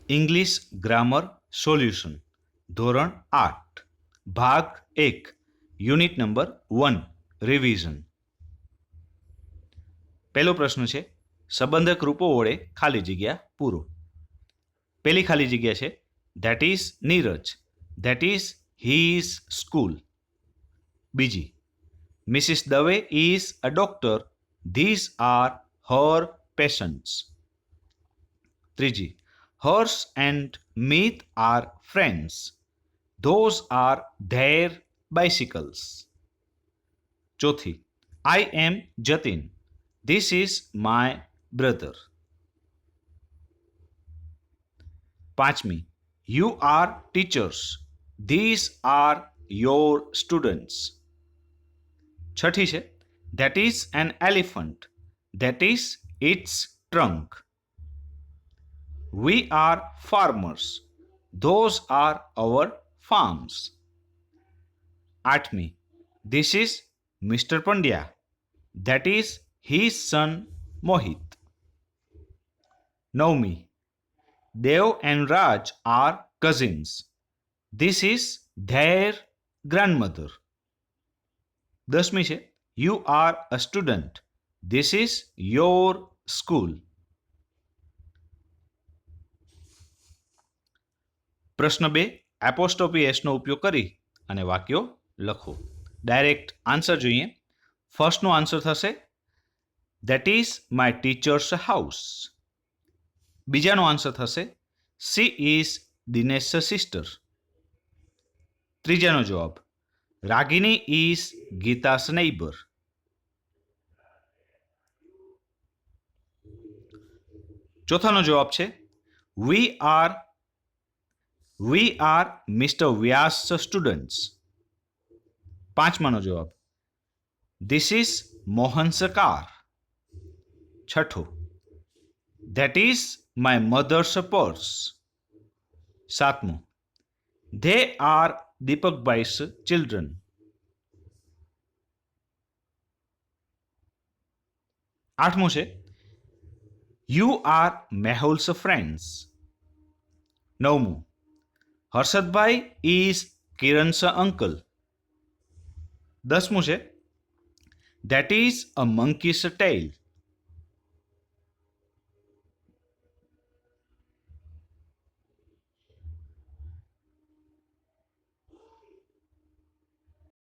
English grammar solution ધોરણ 8 ભાગ 1 unit number 1 revision. પહેલો પ્રશ્ન છે સંબંધક રૂપો વડે ખાલી જગ્યા પૂરો. પહેલી ખાલી જગ્યા છે that is Neeraj, that is his school. બીજી Mrs Dave is a doctor, these are her patients. ત્રીજી Horse and Meat are friends. Those are their bicycles. ચોથી I am Jatin. This is my brother. પાંચમી You are teachers. These are your students. છઠ્ઠી છે That is an elephant. That is its trunk. We are farmers. Those are our farms. આઠમી This is Mr. Pandya. That is his son Mohit. નવમી Dev and Raj are cousins. This is their grandmother. દસમી છે You are a student. This is your school. પ્રશ્ન 2 apostrophe એસનો ઉપયોગ કરી અને વાક્યો લખો. ડાયરેક્ટ આન્સર જોઈએ. ફર્સ્ટનો આન્સર થશે that is my teacher's house. બીજાનો આન્સર થશે સી ઇઝ દિનેશ સિસ્ટર. ત્રીજાનો જવાબ રાગિની ઇઝ ગીતાસ નેઈબર. ચોથાનો જવાબ છે we are mister Vyas students. પાંચમાનો જવાબ ધીસ ઇઝ મોહન્સ કાર. છઠ્ઠો that is my mother's purse. સાતમો ધે આર દીપકભાઈસ ચિલ્ડ્રન. આઠમું છે યુ આર મેહુલ્સ ફ્રેન્ડ્સ. નવમું હર્ષદભાઈ ઇઝ કિરણસ અંકલ. દસમું છે ધેટ ઇઝ અ મંકીસ ટેઇલ.